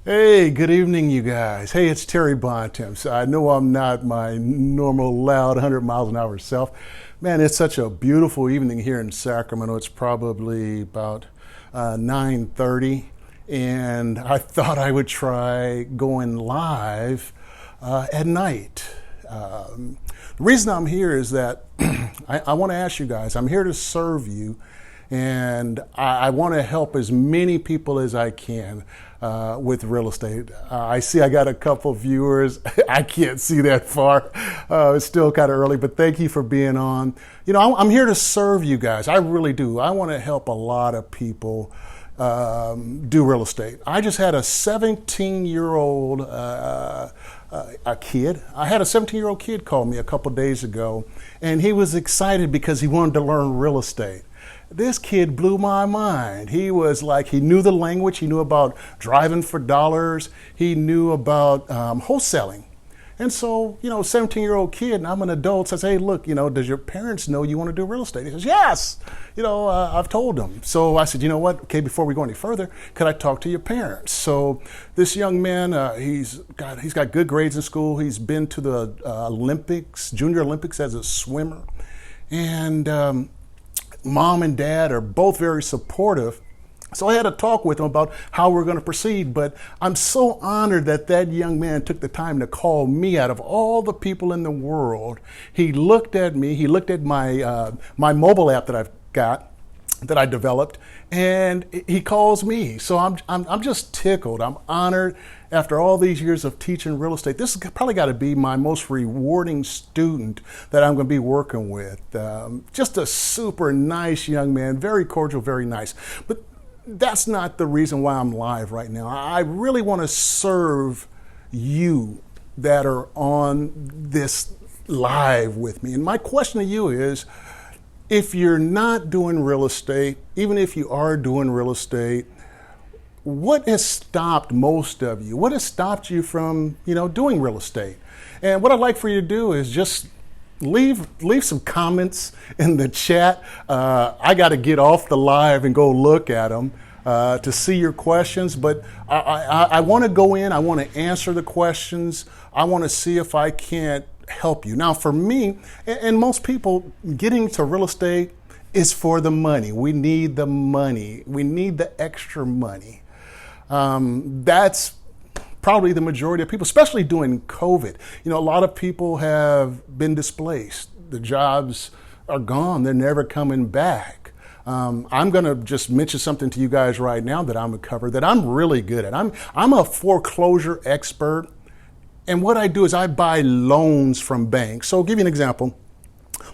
Hey, good evening, you guys. Hey, it's Terry Bontemps. I know I'm not my normal loud 100 miles an hour self. Man, it's such a beautiful evening here in Sacramento. It's probably about 9:30, and I thought I would try going live at night. The reason I'm here is that I want to ask you guys. I'm here to serve you, and I want to help as many people as I can with real estate. I see I got a couple viewers. I can't see that far. It's still kind of early, but thank you for being on. You know, I'm here to serve you guys. I really do. I want to help a lot of people do real estate. I just had a 17-year-old a kid. I had a 17-year-old kid call me a couple days ago, and he was excited because he wanted to learn real estate. This kid blew my mind. He was like, he knew the language, he knew about driving for dollars, he knew about wholesaling. And so, 17-year-old kid, and I'm an adult, says, hey, look, does your parents know you want to do real estate? He says, yes, I've told them. So I said, you know what, okay, before we go any further, could I talk to your parents? So this young man, he's got good grades in school. He's been to the Olympics, Junior Olympics as a swimmer. And mom and dad are both very supportive. So I had a talk with him about how we're going to proceed, but I'm so honored that that young man took the time to call me out of all the people in the world. He looked at me, he looked at my mobile app that I've got, that I developed, and he calls me. So I'm just tickled. I'm honored after all these years of teaching real estate. This has probably got to be my most rewarding student that I'm going to be working with. Just a super nice young man, very cordial, very nice. But that's not the reason why I'm live right now. I really want to serve you that are on this live with me. And my question to you is, if you're not doing real estate, even if you are doing real estate, what has stopped most of you? What has stopped you from, doing real estate? And what I'd like for you to do is just leave some comments in the chat. I got to get off the live and go look at them to see your questions. But I want to go in. I want to answer the questions. I want to see if I can't help you. Now, for me, and most people, getting to real estate is for the money. We need the money. We need the extra money. That's probably the majority of people, especially during COVID. A lot of people have been displaced. The jobs are gone. They're never coming back. I'm going to just mention something to you guys right now that I'm going to cover that I'm really good at. I'm a foreclosure expert. And what I do is I buy loans from banks. So I'll give you an example.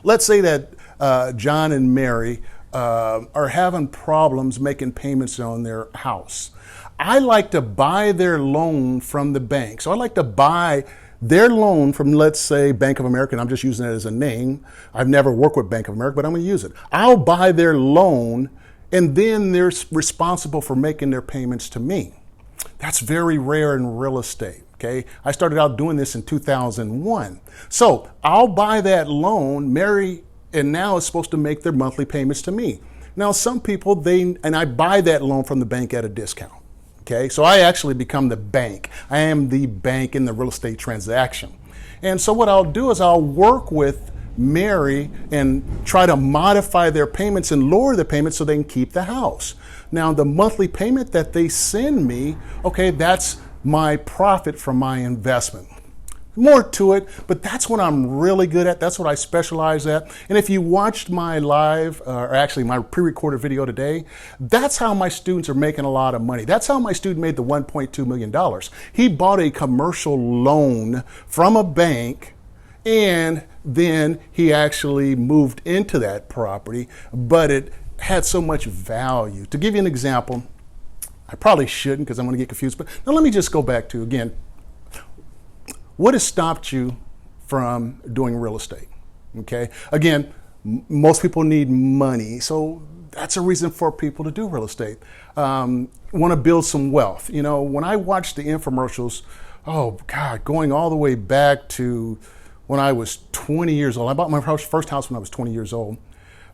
Let's say that John and Mary are having problems making payments on their house. I like to buy their loan from the bank. So I like to buy their loan from, let's say, Bank of America, and I'm just using it as a name. I've never worked with Bank of America, but I'm going to use it. I'll buy their loan, and then they're responsible for making their payments to me. That's very rare in real estate. Okay, I started out doing this in 2001. So I'll buy that loan, Mary, and now is supposed to make their monthly payments to me. Now, some people, and I buy that loan from the bank at a discount. Okay, so I actually become the bank. I am the bank in the real estate transaction. And so what I'll do is I'll work with Mary and try to modify their payments and lower the payments so they can keep the house. Now, the monthly payment that they send me, okay, that's my profit from my investment. More to it, but that's what I'm really good at. That's what I specialize at. And if you watched my live, or actually my pre-recorded video today, that's how my students are making a lot of money. That's how my student made the $1.2 million. He bought a commercial loan from a bank, and then he actually moved into that property, but it had so much value. To give you an example, I probably shouldn't because I'm going to get confused, but now let me just go back to, again, what has stopped you from doing real estate? Okay, again, most people need money, so that's a reason for people to do real estate. Want to build some wealth. When I watch the infomercials, oh God, going all the way back to when I was 20 years old. I bought my first house when I was 20 years old,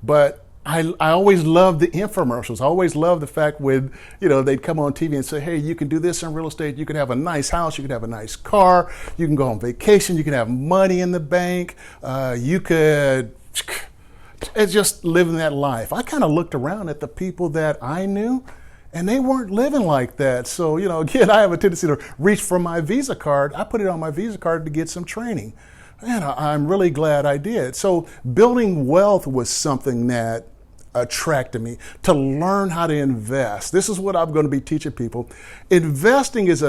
but I always loved the infomercials. I always loved the fact when, they'd come on TV and say, hey, you can do this in real estate. You can have a nice house. You can have a nice car. You can go on vacation. You can have money in the bank. You could just living that life. I kind of looked around at the people that I knew, and they weren't living like that. So, again, I have a tendency to reach for my Visa card. I put it on my Visa card to get some training. Man, I'm really glad I did. So building wealth was something that attracted me, to learn how to invest. This is what I'm going to be teaching people. Investing is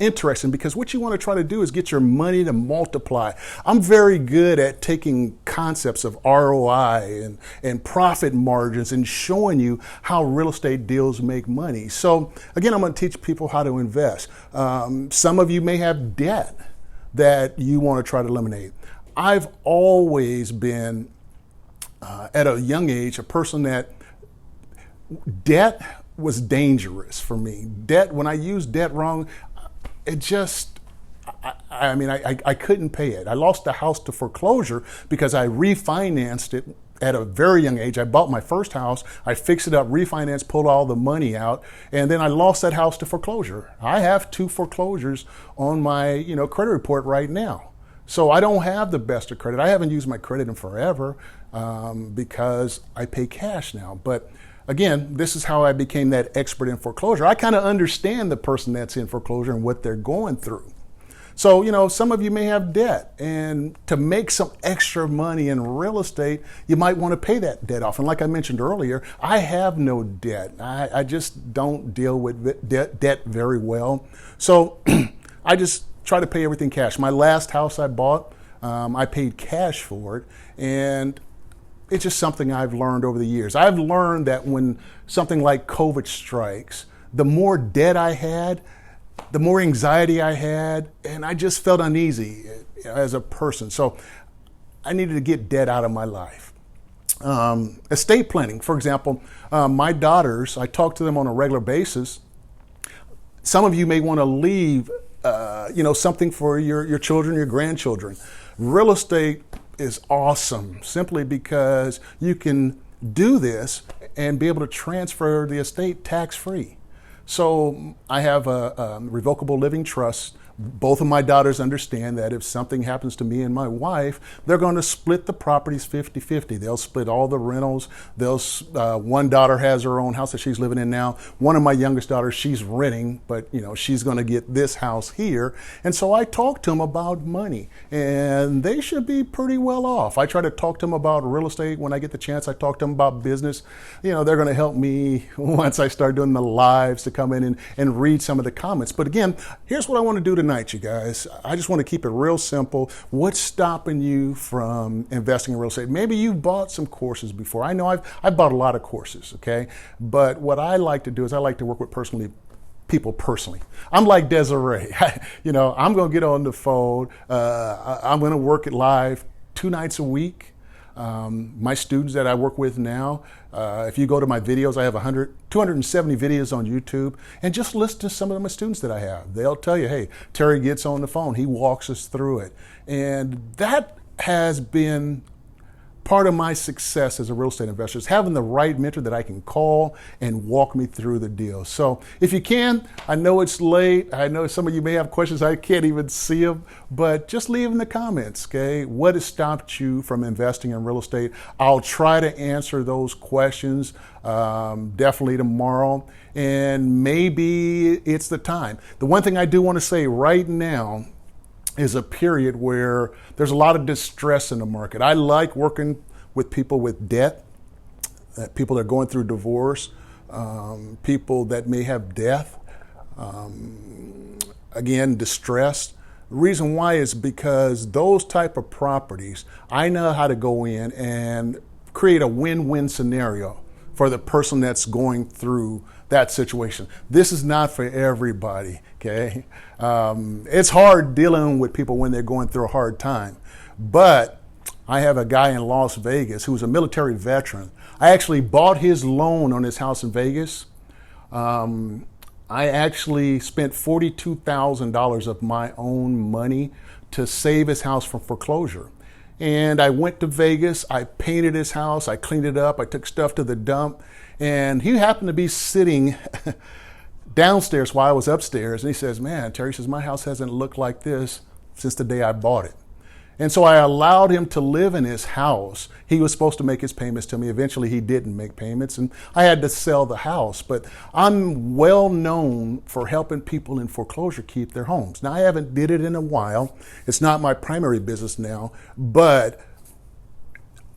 interesting because what you want to try to do is get your money to multiply. I'm very good at taking concepts of ROI and profit margins and showing you how real estate deals make money. So again, I'm going to teach people how to invest. Some of you may have debt that you want to try to eliminate. I've always been at a young age, a person that debt was dangerous for me. Debt, when I used debt wrong, it just, I couldn't pay it. I lost the house to foreclosure because I refinanced it at a very young age. I bought my first house, I fixed it up, refinanced, pulled all the money out, and then I lost that house to foreclosure. I have 2 foreclosures on my credit report right now. So I don't have the best of credit. I haven't used my credit in forever because I pay cash now. But again, this is how I became that expert in foreclosure. I kind of understand the person that's in foreclosure and what they're going through. So, some of you may have debt, and to make some extra money in real estate, you might want to pay that debt off. And like I mentioned earlier, I have no debt. I just don't deal with debt very well. So I just try to pay everything cash. My last house I bought, I paid cash for it, and it's just something I've learned over the years. I've learned that when something like COVID strikes, the more debt I had, the more anxiety I had, and I just felt uneasy as a person. So I needed to get debt out of my life. Estate planning, for example, my daughters, I talk to them on a regular basis. Some of you may want to leave something for your children, your grandchildren. Real estate is awesome simply because you can do this and be able to transfer the estate tax-free. So I have a revocable living trust. Both of my daughters understand that if something happens to me and my wife, they're going to split the properties 50-50. They'll split all the rentals. One daughter has her own house that she's living in now. One of my youngest daughters, she's renting, but she's going to get this house here. And so I talk to them about money, and they should be pretty well off. I try to talk to them about real estate when I get the chance. I talk to them about business. They're going to help me once I start doing the lives to come in and read some of the comments. But again, here's what I want to do tonight, you guys. I just want to keep it real simple. What's stopping you from investing in real estate? Maybe you've bought some courses before. I know I've bought a lot of courses, okay? But what I like to do is I like to work with people personally. I'm like Desiree. I'm going to get on the phone. I'm going to work it live 2 nights a week. My students that I work with now, if you go to my videos, I have 270 videos on YouTube, and just listen to some of my students that I have. They'll tell you, hey, Terry gets on the phone, he walks us through it. And that has been part of my success as a real estate investor, is having the right mentor that I can call and walk me through the deal. So if you can, I know it's late. I know some of you may have questions. I can't even see them, but just leave in the comments, okay? What has stopped you from investing in real estate? I'll try to answer those questions definitely tomorrow, and maybe it's the time. The one thing I do want to say right now is a period where there's a lot of distress in the market. I like working with people with debt, people that are going through divorce, people that may have death, again, distress. The reason why is because those type of properties, I know how to go in and create a win-win scenario for the person that's going through that situation. This is not for everybody, okay? It's hard dealing with people when they're going through a hard time. But I have a guy in Las Vegas who's a military veteran. I actually bought his loan on his house in Vegas. I actually spent $42,000 of my own money to save his house from foreclosure. And I went to Vegas, I painted his house, I cleaned it up, I took stuff to the dump, and he happened to be sitting downstairs while I was upstairs. And he says, man, Terry says, my house hasn't looked like this since the day I bought it. And so I allowed him to live in his house. He was supposed to make his payments to me. Eventually he didn't make payments and I had to sell the house. But I'm well known for helping people in foreclosure keep their homes. Now I haven't did it in a while. It's not my primary business now, but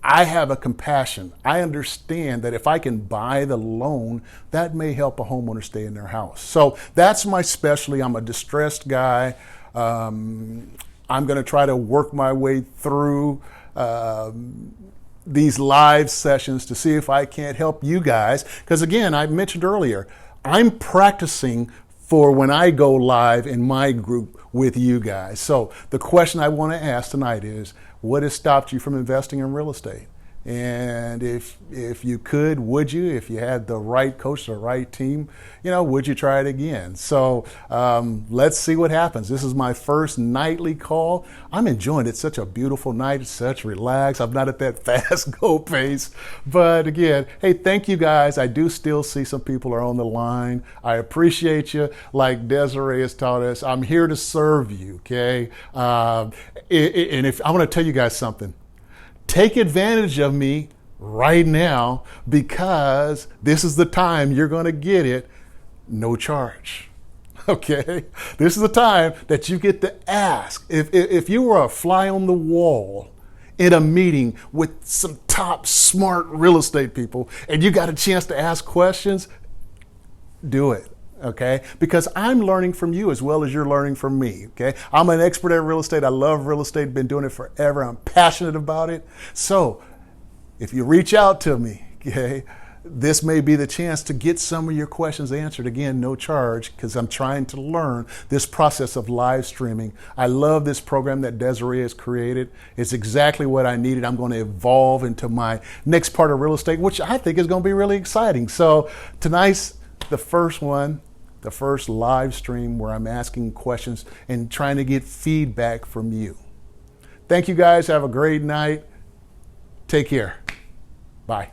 I have a compassion. I understand that if I can buy the loan, that may help a homeowner stay in their house. So that's my specialty. I'm a distressed guy. I'm going to try to work my way through these live sessions to see if I can't help you guys. Because again, I mentioned earlier, I'm practicing for when I go live in my group with you guys. So the question I want to ask tonight is, what has stopped you from investing in real estate? And if you could, would you, if you had the right coach, the right team, would you try it again? So let's see what happens. This is my first nightly call. I'm enjoying it. It's such a beautiful night. It's such relaxed. I'm not at that fast go pace. But again, hey, thank you guys. I do still see some people are on the line. I appreciate you. Like Desiree has taught us, I'm here to serve you, okay? And if I want to tell you guys something, take advantage of me right now because this is the time you're going to get it, no charge. Okay? This is the time that you get to ask. If you were a fly on the wall in a meeting with some top smart real estate people and you got a chance to ask questions, do it. Okay? Because I'm learning from you as well as you're learning from me. Okay? I'm an expert at real estate. I love real estate. Been doing it forever. I'm passionate about it. So if you reach out to me, okay, this may be the chance to get some of your questions answered. Again, no charge, because I'm trying to learn this process of live streaming. I love this program that Desiree has created. It's exactly what I needed. I'm going to evolve into my next part of real estate, which I think is going to be really exciting. So tonight's the first one. The first live stream where I'm asking questions and trying to get feedback from you. Thank you guys. Have a great night. Take care. Bye.